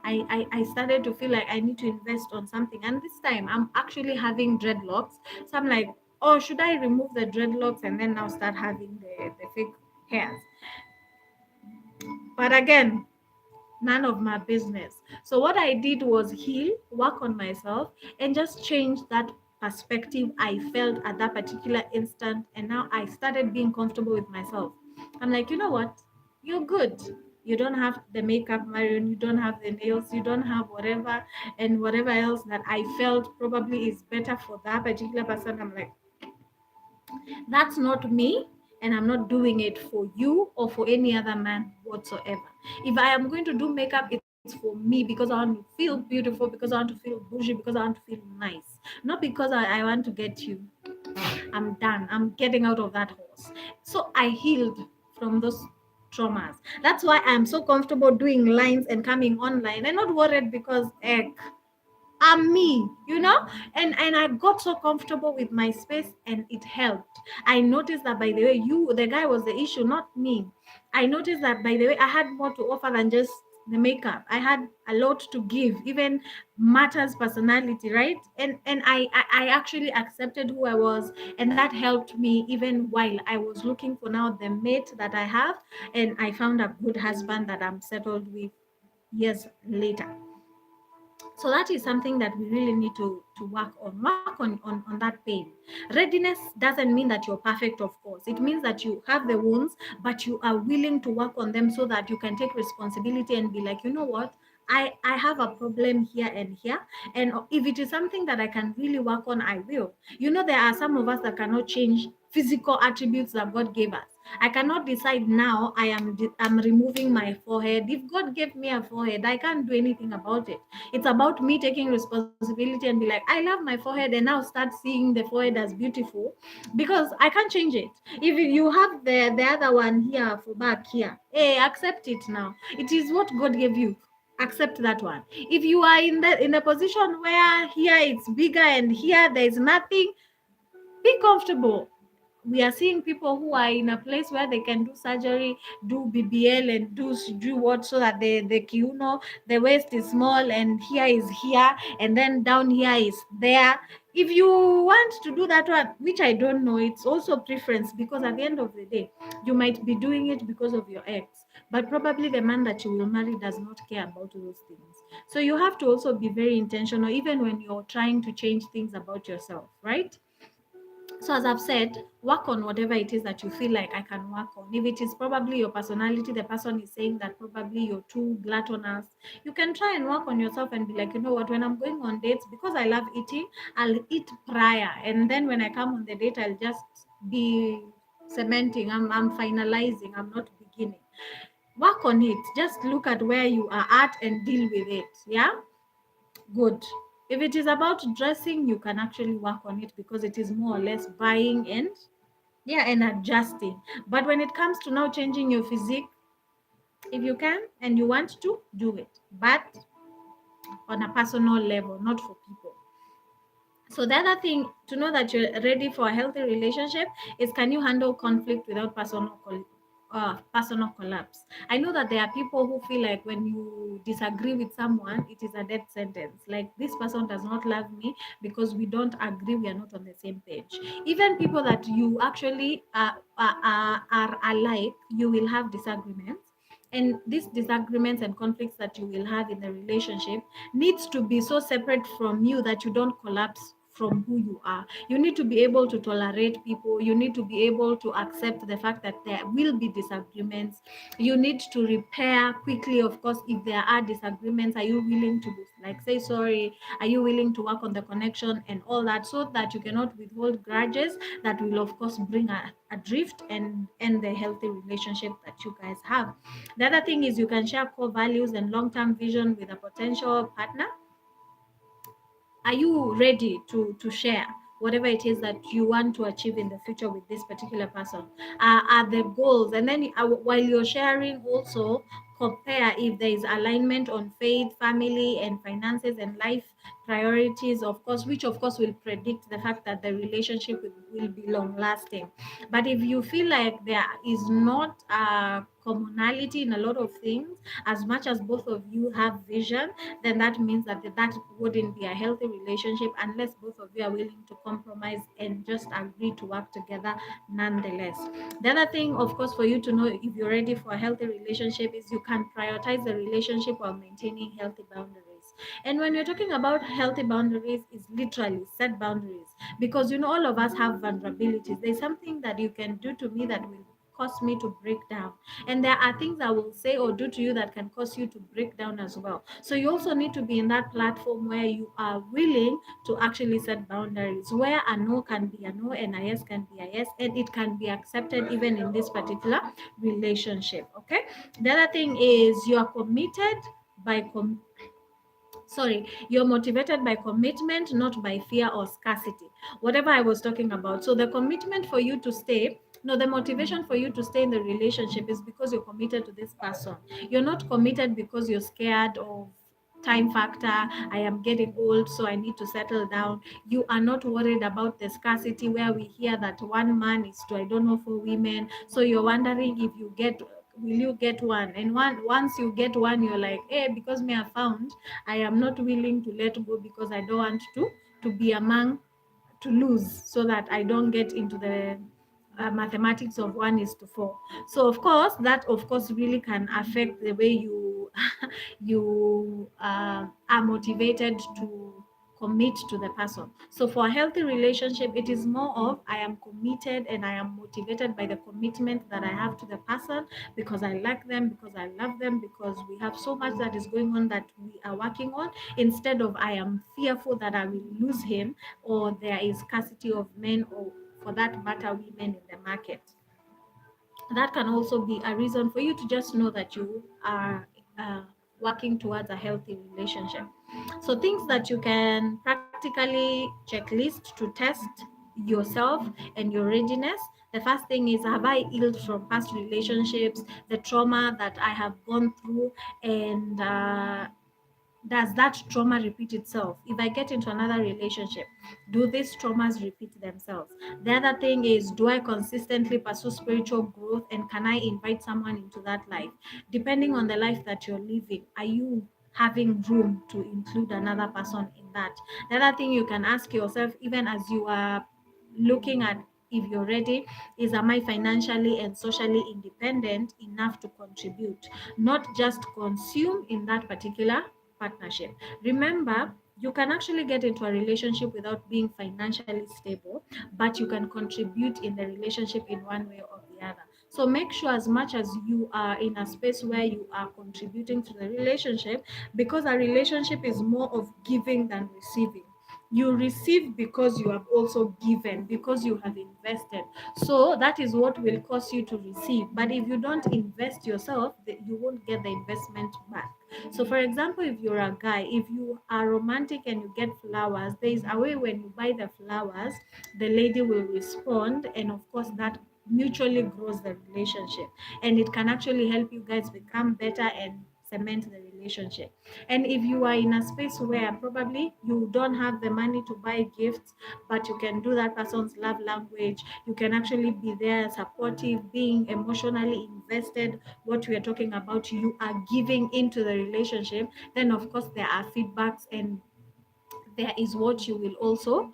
I started to feel like I need to invest on something. And this time I'm actually having dreadlocks. So I'm like, oh, should I remove the dreadlocks and then now start having the fake hairs? But again, none of my business. So what I did was heal, work on myself, and just change that perspective I felt at that particular instant. And now I started being comfortable with myself. I'm like, you know what? You're good. You don't have the makeup, Marion. You don't have the nails. You don't have whatever and whatever else that I felt probably is better for that particular person. I'm like, that's not me, and I'm not doing it for you or for any other man whatsoever. If I am going to do makeup, it's for me because I want to feel beautiful, because I want to feel bougie, because I want to feel nice, not because I want to get you. I'm done. I'm getting out of that horse. So I healed from those traumas. That's why I'm so comfortable doing lines and coming online and not worried, because I'm me, and I got so comfortable with my space and it helped. I noticed that, by the way, the guy was the issue, not me. I noticed that, by the way, I had more to offer than just the makeup. I had a lot to give, even matters personality, right? And I actually accepted who I was, and that helped me even while I was looking for now the mate that I have, and I found a good husband that I'm settled with years later. So that is something that we really need to work on that pain. Readiness doesn't mean that you're perfect, of course. It means that you have the wounds, but you are willing to work on them so that you can take responsibility and be like, you know what, I have a problem here and here, and if it is something that I can really work on, I will. You know, there are some of us that cannot change physical attributes that God gave us. I cannot decide now I'm removing my forehead. If God gave me a forehead, I can't do anything about it. It's about me taking responsibility and be like, I love my forehead, and now start seeing the forehead as beautiful, because I can't change it. If you have the other one here for back here, hey, accept it now. It is what God gave you. Accept that one. If you are in a position where here it's bigger and here there is nothing, be comfortable. We are seeing people who are in a place where they can do surgery, do BBL, and do what, so that the kiuno, the waist is small, and here is here, and then down here is there. If you want to do that one, which I don't know, it's also preference, because at the end of the day, you might be doing it because of your ex, but probably the man that you will marry does not care about those things. So you have to also be very intentional, even when you're trying to change things about yourself, right? So as I've said, work on whatever it is that you feel like I can work on. If it is probably your personality, the person is saying that probably you're too gluttonous, you can try and work on yourself and be like, you know what, when I'm going on dates, because I love eating, I'll eat prior. And then when I come on the date, I'll just be cementing, I'm finalizing, I'm not beginning. Work on it. Just look at where you are at and deal with it. Yeah? Good. If it is about dressing, you can actually work on it, because it is more or less buying and yeah, and adjusting. But when it comes to now changing your physique, if you can and you want to, do it. But on a personal level, not for people. So the other thing to know that you're ready for a healthy relationship is, can you handle conflict without personal collapse? I know that there are people who feel like when you disagree with someone, it is a death sentence. Like, this person does not love me because we don't agree, we are not on the same page. Even people that you actually are alike, you will have disagreements, and these disagreements and conflicts that you will have in the relationship needs to be so separate from you that you don't collapse from who you are. You need to be able to tolerate people. You need to be able to accept the fact that there will be disagreements. You need to repair quickly, of course, if there are disagreements. Are you willing to, like, say sorry? Are you willing to work on the connection and all that, so that you cannot withhold grudges that will, of course, bring a drift and end the healthy relationship that you guys have. The other thing is, you can share core values and long-term vision with a potential partner. Are you ready to share whatever it is that you want to achieve in the future with this particular person? Are the goals, and then while you're sharing, also compare if there is alignment on faith, family, and finances and life priorities, of course, which of course will predict the fact that the relationship will be long lasting. But if you feel like there is not a commonality in a lot of things, as much as both of you have vision, then that means that wouldn't be a healthy relationship, unless both of you are willing to compromise and just agree to work together nonetheless. The other thing, of course, for you to know if you're ready for a healthy relationship is, you can prioritize the relationship while maintaining healthy boundaries. And when you're talking about healthy boundaries, is literally set boundaries, because all of us have vulnerabilities. There's something that you can do to me that will cause me to break down, and there are things I will say or do to you that can cause you to break down as well. So you also need to be in that platform where you are willing to actually set boundaries, where a no can be a no and a yes can be a yes, and it can be accepted even in this particular relationship. Okay. The other thing is, you are committed by you're motivated by commitment, not by fear or scarcity, whatever I was talking about. So the commitment for you to stay, no, the motivation for you to stay in the relationship is because you're committed to this person. You're not committed because you're scared of time factor. I am getting old, so I need to settle down. You are not worried about the scarcity, where we hear that one man is to, I don't know, for women. So you're wondering if you get, will you get one? And once you get one, you're like, hey, because me I found, I am not willing to let go, because I don't want to be among to lose, so that I don't get into the mathematics of 1:4. So of course, that of course really can affect the way you are motivated to commit to the person. So for a healthy relationship, it is more of I am committed and I am motivated by the commitment that I have to the person, because I like them, because I love them, because we have so much that is going on that we are working on, instead of I am fearful that I will lose him, or there is scarcity of men, or for that matter women in the market. That can also be a reason for you to just know that you are working towards a healthy relationship. So things that you can practically checklist to test yourself and your readiness. The first thing is, have I healed from past relationships, the trauma that I have gone through, and does that trauma repeat itself? If I get into another relationship, do these traumas repeat themselves? The other thing is, do I consistently pursue spiritual growth, and can I invite someone into that life? Depending on the life that you're living, are you having room to include another person in that? The other thing you can ask yourself, even as you are looking at if you're ready, is, am I financially and socially independent enough to contribute, not just consume in that particular partnership? Remember, you can actually get into a relationship without being financially stable, but you can contribute in the relationship in one way or the other. So make sure, as much as you are in a space where you are contributing to the relationship, because a relationship is more of giving than receiving. You receive because you have also given, because you have invested. So that is what will cause you to receive. But if you don't invest yourself, you won't get the investment back. So, for example, if you're a guy, if you are romantic and you get flowers, there is a way when you buy the flowers, the lady will respond, and of course, that mutually grows the relationship, and it can actually help you guys become better and cement the relationship. And if you are in a space where probably you don't have the money to buy gifts, but you can do that person's love language, you can actually be there supportive, being emotionally invested, what we are talking about, you are giving into the relationship, then of course there are feedbacks, and there is what you will also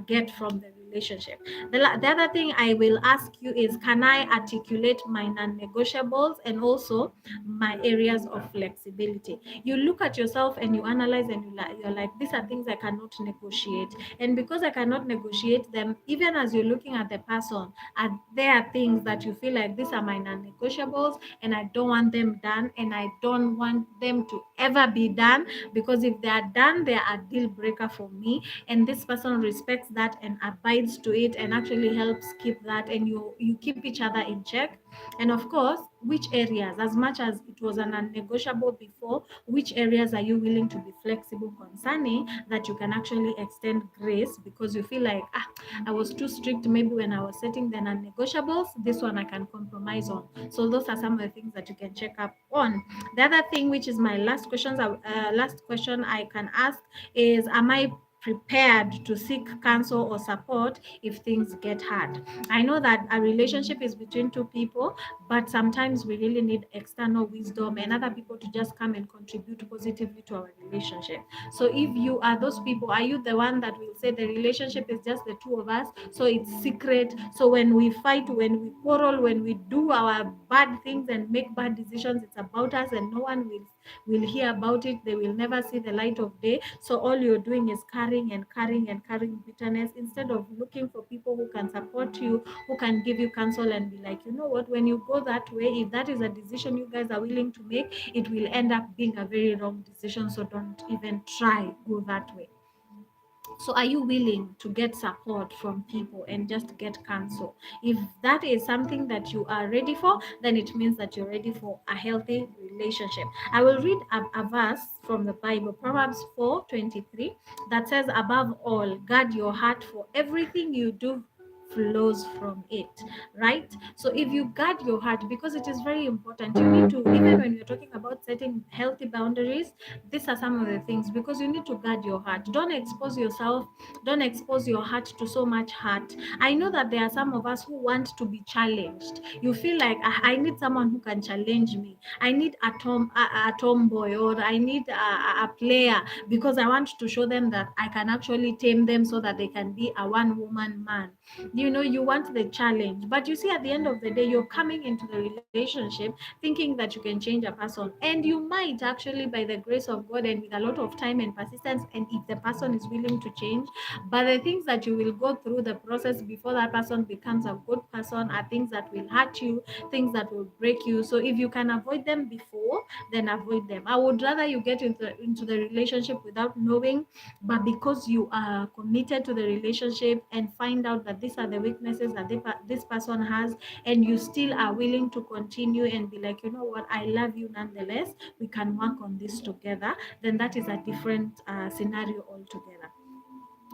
get from the relationship. The other thing I will ask you is, can I articulate my non-negotiables and also my areas of flexibility? You look at yourself and you analyze, and you're like, these are things I cannot negotiate. And because I cannot negotiate them, even as you're looking at the person, are there things that you feel like, these are my non-negotiables and I don't want them done, and I don't want them to ever be done, because if they are done, they are a deal breaker for me, and this person respects that and abides to it and actually helps keep that, and you keep each other in check. And of course, which areas, as much as it was an non-negotiable before, which areas are you willing to be flexible concerning, that you can actually extend grace, because you feel like, I was too strict maybe when I was setting the non-negotiables, this one I can compromise on. So those are some of the things that you can check up on. The other thing, which is my last question I can ask, is, am I prepared to seek counsel or support if things get hard? I know that a relationship is between two people, but sometimes we really need external wisdom and other people to just come and contribute positively to our relationship. So if you are those people, are you the one that will say the relationship is just the two of us, so it's secret, so when we fight, when we quarrel, when we do our bad things and make bad decisions, it's about us and no one will hear about it, they will never see the light of day, so all you're doing is carrying and carrying and carrying bitterness, instead of looking for people who can support you, who can give you counsel and be like, you know what, when you go that way, if that is a decision you guys are willing to make, it will end up being a very wrong decision, so don't even try go that way. So are you willing to get support from people and just get counsel? If that is something that you are ready for, then it means that you're ready for a healthy relationship. I will read a verse from the Bible, Proverbs 4:23, that says, above all, guard your heart, for everything you do flows from it, right? So if you guard your heart, because it is very important, you need to, even when you're talking about setting healthy boundaries, these are some of the things, because you need to guard your heart. Don't expose yourself, don't expose your heart to so much hurt. I know that there are some of us who want to be challenged. You feel like, I need someone who can challenge me. I need a tomboy, or I need a player, because I want to show them that I can actually tame them so that they can be a one woman man. you want the challenge, but you see at the end of the day you're coming into the relationship thinking that you can change a person, and you might actually, by the grace of God and with a lot of time and persistence, and if the person is willing to change, but the things that you will go through the process before that person becomes a good person are things that will hurt you, things that will break you. So if you can avoid them before, then avoid them. I would rather you get into the relationship without knowing, but because you are committed to the relationship and find out that these are the weaknesses that this person has, and you still are willing to continue and be like, you know what, I love you nonetheless, we can work on this together, then that is a different scenario altogether.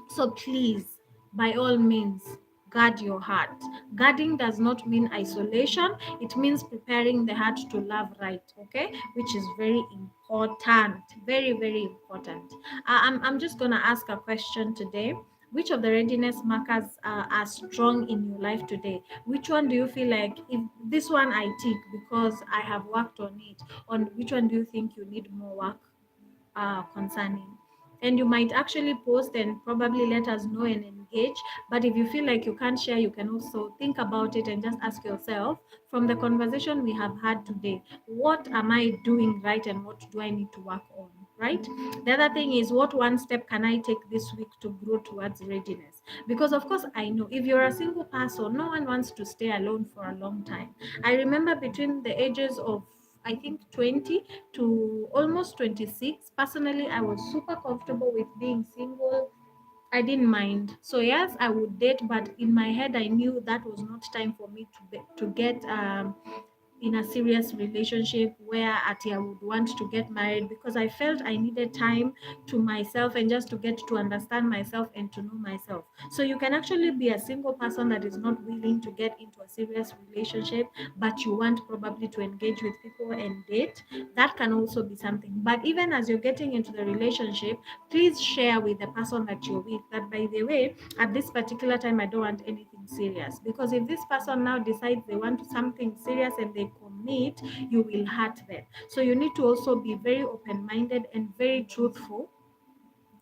So please, by all means, guard your heart. Guarding does not mean isolation, it means preparing the heart to love right, okay? Which is very important. Very, very important. I'm just going to ask a question today. Which of the readiness markers are strong in your life today? Which one do you feel like, if this one I tick because I have worked on it? On which one do you think you need more work concerning? And you might actually post and probably let us know and engage. But if you feel like you can't share, you can also think about it and just ask yourself, from the conversation we have had today, what am I doing right and what do I need to work on, right? The other thing is, what one step can I take this week to grow towards readiness? Because of course I know if you're a single person, no one wants to stay alone for a long time. I remember between the ages of, I think, 20 to almost 26. Personally, I was super comfortable with being single. I didn't mind. So yes, I would date, but in my head, I knew that was not time for me to get in a serious relationship where I would want to get married, because I felt I needed time to myself and just to get to understand myself and to know myself. So you can actually be a single person that is not willing to get into a serious relationship, but you want probably to engage with people and date. That can also be something. But even as you're getting into the relationship, please share with the person that you're with that, by the way, at this particular time, I don't want anything serious. Because if this person now decides they want something serious and they commit, you will hurt them. So you need to also be very open minded and very truthful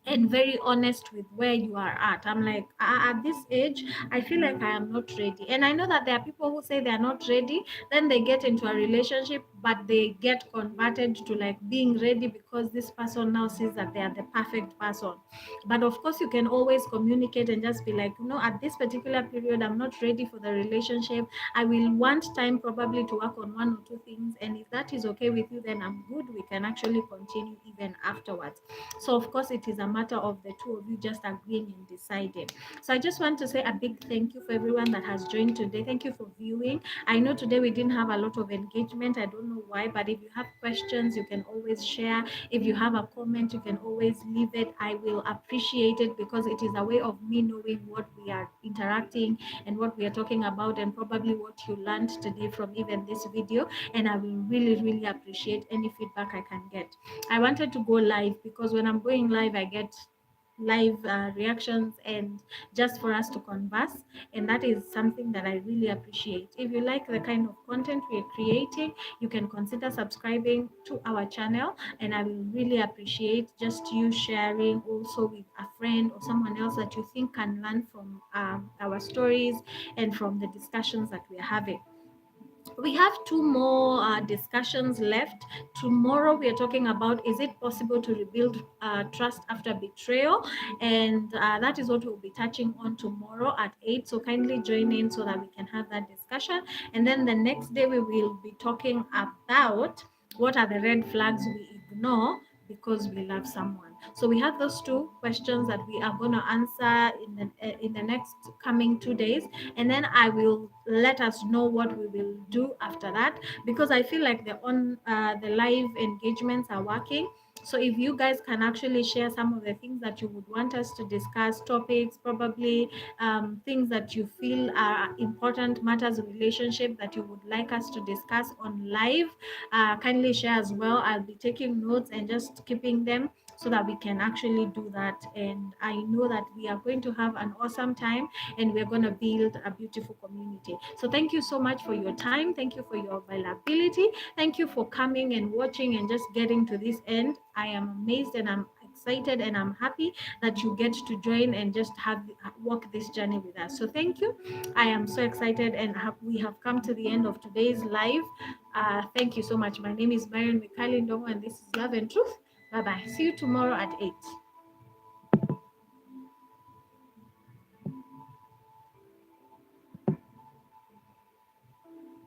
and very honest with where you are at. I'm like, at this age, I feel like I am not ready. And I know that there are people who say they are not ready, then they get into a relationship, but they get converted to like being ready because this person now sees that they are the perfect person. But of course, you can always communicate and just be like, at this particular period, I'm not ready for the relationship. I will want time probably to work on one or two things. And if that is okay with you, then I'm good. We can actually continue even afterwards. So, of course, it is a matter of the two of you just agreeing and deciding. So, I just want to say a big thank you for everyone that has joined today. Thank you for viewing. I know today we didn't have a lot of engagement. I don't know why, but if you have questions, you can always share. If you have a comment, you can always leave it. I will appreciate it because it is a way of me knowing what we are interacting and what we are talking about, and probably what you learned today from even this video. And I will really, really appreciate any feedback I can get. I wanted to go live because when I'm going live, I get live reactions and just for us to converse, and that is something that I really appreciate. If you like the kind of content we're creating, you can consider subscribing to our channel, and I will really appreciate just you sharing also with a friend or someone else that you think can learn from our stories and from the discussions that we're having. We have two more discussions left. Tomorrow we are talking about, is it possible to rebuild trust after betrayal, and that is what we'll be touching on tomorrow at 8. So kindly join in so that we can have that discussion. And then the next day we will be talking about what are the red flags we ignore because we love someone. So we have those two questions that we are going to answer in the next coming 2 days, and then I will let us know what we will do after that, because I feel like the live engagements are working. So if you guys can actually share some of the things that you would want us to discuss, topics, probably things that you feel are important, matters, relationship that you would like us to discuss on live, kindly share as well. I'll be taking notes and just keeping them so that we can actually do that. And I know that we are going to have an awesome time and we're going to build a beautiful community. So thank you so much for your time. Thank you for your availability. Thank you for coming and watching and just getting to this end. I am amazed and I'm excited and I'm happy that you get to join and just have walk this journey with us. So thank you. I am so excited and we have come to the end of today's live. Thank you so much. My name is Marian Mikali Ndong'u and this is Love and Truth. Bye bye. See you tomorrow at 8.